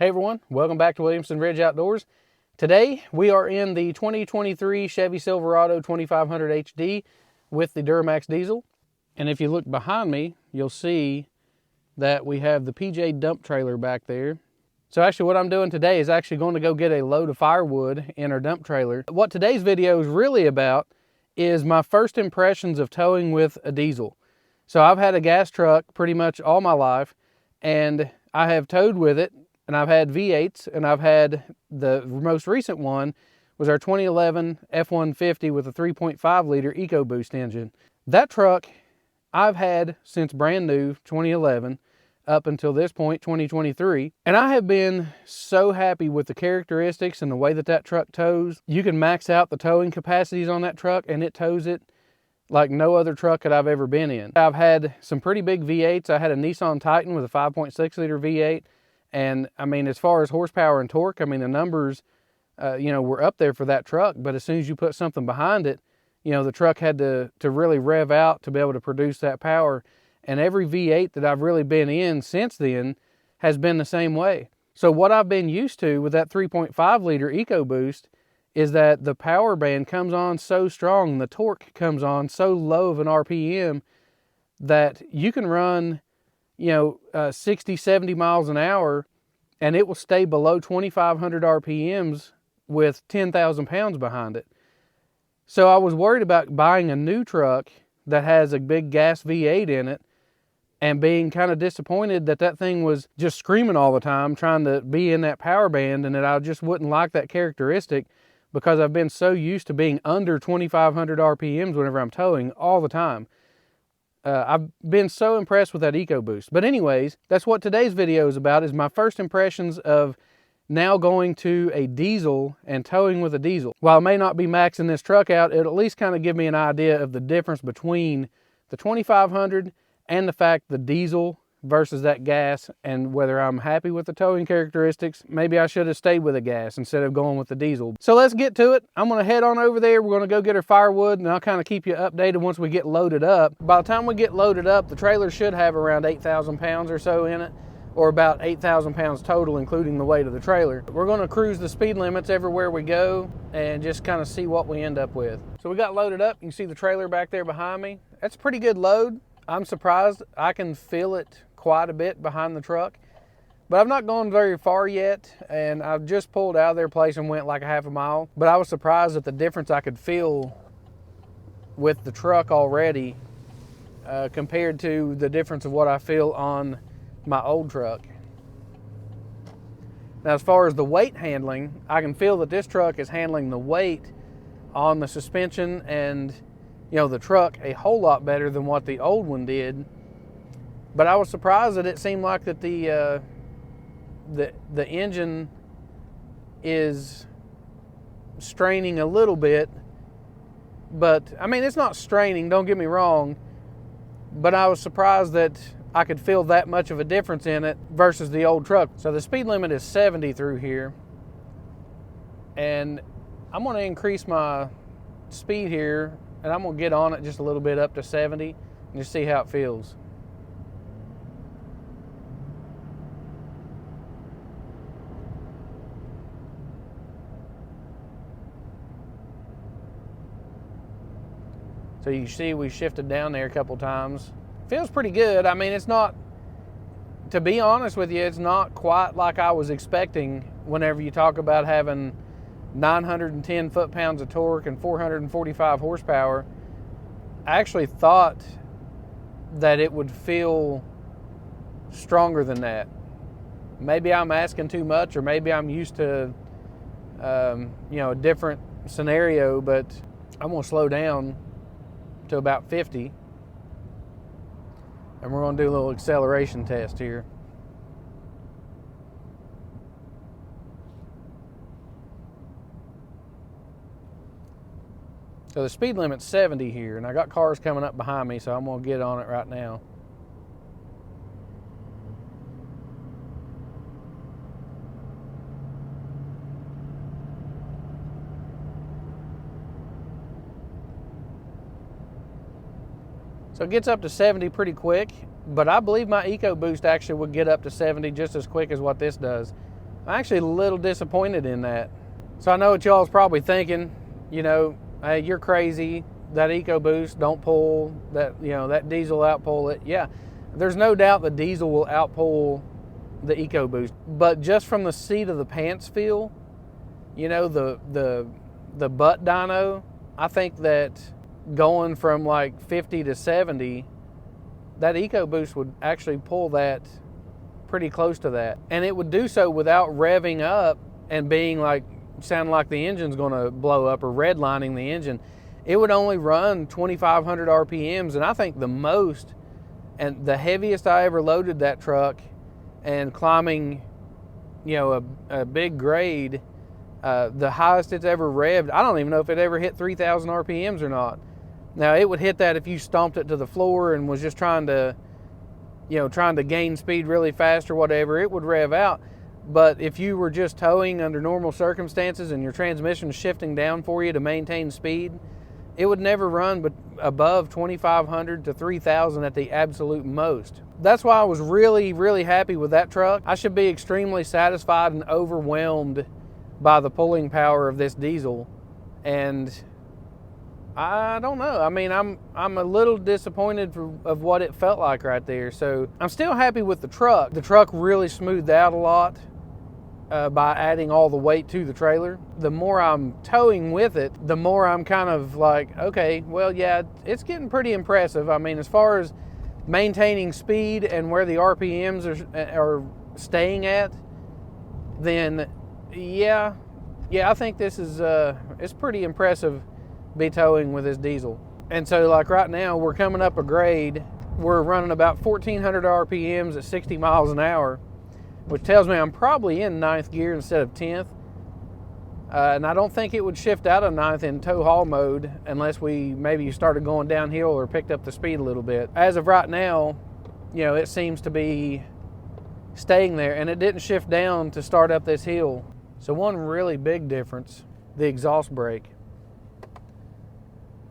Hey everyone, welcome back to Williamson Ridge Outdoors. Today we are in the 2023 Chevy Silverado 2500 HD with the Duramax diesel. And if you look behind me, you'll see that we have the PJ dump trailer back there. So actually what I'm doing today is actually going to go get a load of firewood in our dump trailer. What today's video is really about is my first impressions of towing with a diesel. So I've had a gas truck pretty much all my life, and I have towed with it. And I've had V8s, and I've had the most recent one was our 2011 F-150 with a 3.5 liter EcoBoost engine. That truck I've had since brand new, 2011, up until this point, 2023. And I have been so happy with the characteristics and the way that that truck tows. You can max out the towing capacities on that truck, and it tows it like no other truck that I've ever been in. I've had some pretty big V8s. I had a Nissan Titan with a 5.6 liter V8. And I mean, as far as horsepower and torque, I mean, the numbers, were up there for that truck. But as soon as you put something behind it, the truck had to really rev out to be able to produce that power. And every V8 that I've really been in since then has been the same way. So what I've been used to with that 3.5 liter EcoBoost is that the power band comes on so strong, the torque comes on so low of an RPM that you can run 60, 70 miles an hour, and it will stay below 2,500 RPMs with 10,000 pounds behind it. So I was worried about buying a new truck that has a big gas V8 in it and being kind of disappointed that that thing was just screaming all the time, trying to be in that power band, and that I just wouldn't like that characteristic because I've been so used to being under 2,500 RPMs whenever I'm towing all the time. I've been so impressed with that EcoBoost. But anyways, that's what today's video is about, is my first impressions of now going to a diesel and towing with a diesel. While I may not be maxing this truck out, it'll at least kind of give me an idea of the difference between the 2500 and the fact the diesel versus that gas, and whether I'm happy with the towing characteristics. Maybe I should have stayed with a gas instead of going with the diesel. So let's get to it. I'm gonna head on over there. We're gonna go get our firewood, and I'll kind of keep you updated once we get loaded up. By the time we get loaded up, the trailer should have around 8,000 pounds or so in it, or about 8,000 pounds total, including the weight of the trailer. We're gonna cruise the speed limits everywhere we go and just kind of see what we end up with. So we got loaded up. You can see the trailer back there behind me. That's a pretty good load. I'm surprised. I can feel it quite a bit behind the truck, but I've not gone very far yet, and I've just pulled out of their place and went like a half a mile. But I was surprised at the difference I could feel with the truck already compared to the difference of what I feel on my old truck. Now, as far as the weight handling, I can feel that this truck is handling the weight on the suspension and the truck a whole lot better than what the old one did. But I was surprised that it seemed like that the engine is straining a little bit. But I mean, it's not straining, don't get me wrong, but I was surprised that I could feel that much of a difference in it versus the old truck. So the speed limit is 70 through here, and I'm going to increase my speed here, and I'm going to get on it just a little bit up to 70 and just see how it feels. So you see we shifted down there a couple times. Feels pretty good. I mean, it's not, to be honest with you, it's not quite like I was expecting whenever you talk about having 910 foot-pounds of torque and 445 horsepower. I actually thought that it would feel stronger than that. Maybe I'm asking too much, or maybe I'm used to a different scenario, but I'm gonna slow down to about 50, and we're going to do a little acceleration test here. So the speed limit's 70 here, and I got cars coming up behind me, so I'm going to get on it right now. So it gets up to 70 pretty quick, but I believe my EcoBoost actually would get up to 70 just as quick as what this does. I'm actually a little disappointed in that. So I know what y'all's probably thinking, you know, hey, you're crazy. That EcoBoost don't pull that, you know, that diesel outpull it. Yeah, there's no doubt the diesel will outpull the EcoBoost, but just from the seat of the pants feel, you know, the butt dyno, I think that going from like 50 to 70, that EcoBoost would actually pull that pretty close to that, and it would do so without revving up and being like, sounding like the engine's going to blow up or redlining the engine. It would only run 2,500 RPMs, and I think the most, and the heaviest I ever loaded that truck and climbing, you know, a big grade, the highest it's ever revved, I don't even know if it ever hit 3,000 RPMs or not. Now, it would hit that if you stomped it to the floor and was just trying to, you know, trying to gain speed really fast or whatever, it would rev out. But if you were just towing under normal circumstances and your transmission is shifting down for you to maintain speed, it would never run but above 2,500 to 3,000 at the absolute most. That's why I was really, really happy with that truck. I should be extremely satisfied and overwhelmed by the pulling power of this diesel. And I don't know. I mean, I'm a little disappointed of what it felt like right there. So I'm still happy with the truck. The truck really smoothed out a lot by adding all the weight to the trailer. The more I'm towing with it, the more I'm kind of like, okay, well, yeah, it's getting pretty impressive. I mean, as far as maintaining speed and where the RPMs are staying at, then yeah, I think this is it's pretty impressive be towing with this diesel. And so like right now we're coming up a grade, we're running about 1,400 RPMs at 60 miles an hour, which tells me I'm probably in 9th gear instead of 10th. And I don't think it would shift out of 9th in tow haul mode unless we maybe started going downhill or picked up the speed a little bit. As of right now, you know, it seems to be staying there, and it didn't shift down to start up this hill. So one really big difference, the exhaust brake.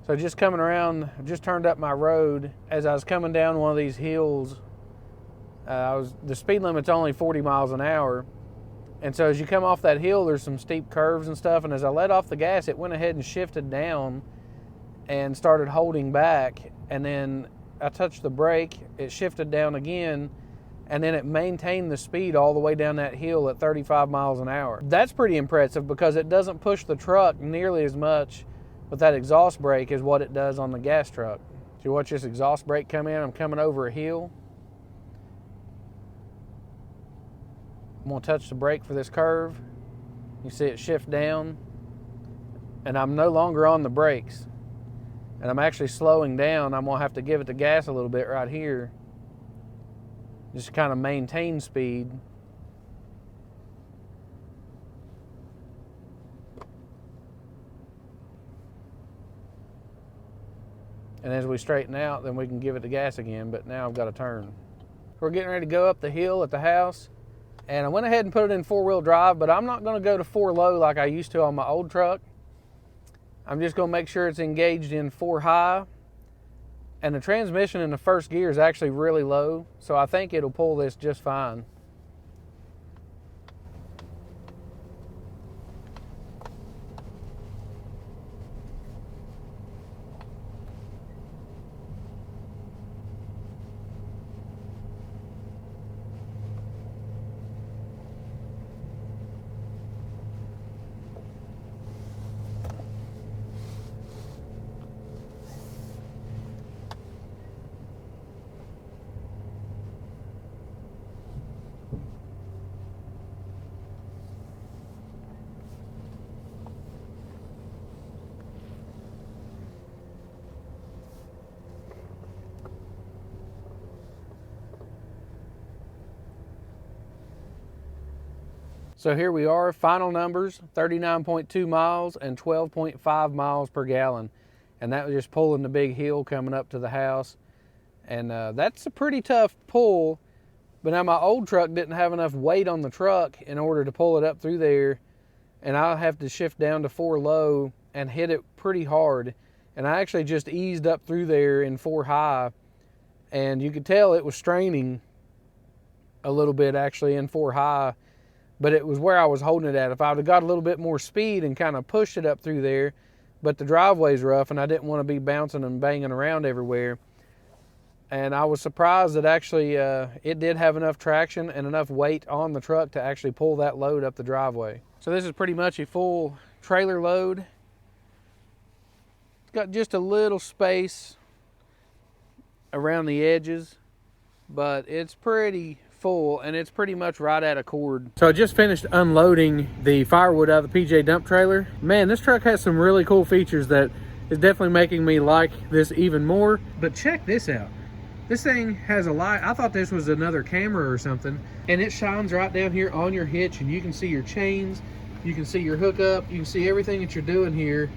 So just coming around, just turned up my road. As I was coming down one of these hills, the speed limit's only 40 miles an hour. And so as you come off that hill, there's some steep curves and stuff. And as I let off the gas, it went ahead and shifted down and started holding back. And then I touched the brake, it shifted down again, and then it maintained the speed all the way down that hill at 35 miles an hour. That's pretty impressive because it doesn't push the truck nearly as much with that exhaust brake as what it does on the gas truck. So you watch this exhaust brake come in, I'm coming over a hill. I'm gonna touch the brake for this curve. You see it shift down, and I'm no longer on the brakes. And I'm actually slowing down. I'm gonna have to give it the gas a little bit right here, just to kind of maintain speed. And as we straighten out, then we can give it the gas again, but now I've got to turn. We're getting ready to go up the hill at the house, and I went ahead and put it in 4-wheel drive, but I'm not going to go to 4 low like I used to on my old truck. I'm just going to make sure it's engaged in 4 high, and the transmission in the first gear is actually really low, so I think it'll pull this just fine. So here we are, final numbers, 39.2 miles and 12.5 miles per gallon. And that was just pulling the big hill coming up to the house. And that's a pretty tough pull, but now my old truck didn't have enough weight on the truck in order to pull it up through there. And I'll have to shift down to 4 low and hit it pretty hard. And I actually just eased up through there in 4 high. And you could tell it was straining a little bit actually in 4 high. but it was where I was holding it at. If I would have got a little bit more speed and kind of pushed it up through there, but the driveway's rough and I didn't want to be bouncing and banging around everywhere. And I was surprised that actually it did have enough traction and enough weight on the truck to actually pull that load up the driveway. So this is pretty much a full trailer load. It's got just a little space around the edges, but it's pretty full and it's pretty much right at a cord. So I just finished unloading the firewood out of the PJ dump trailer. Man, this truck has some really cool features that is definitely making me like this even more. But check this out. This thing has a light. I thought this was another camera or something, and it shines right down here on your hitch, and you can see your chains, you can see your hookup, you can see everything that you're doing here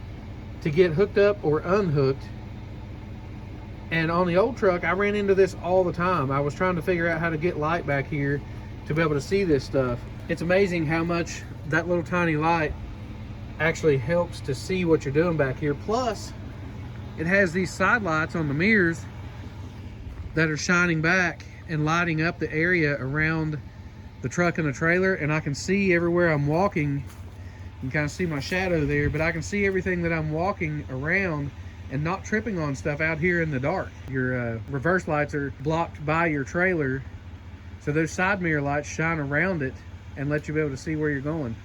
to get hooked up or unhooked. And on the old truck, I ran into this all the time. I was trying to figure out how to get light back here to be able to see this stuff. It's amazing how much that little tiny light actually helps to see what you're doing back here. Plus, it has these side lights on the mirrors that are shining back and lighting up the area around the truck and the trailer, and I can see everywhere I'm walking. You can kind of see my shadow there, but I can see everything that I'm walking around and not tripping on stuff out here in the dark. Your reverse lights are blocked by your trailer, so those side mirror lights shine around it and let you be able to see where you're going.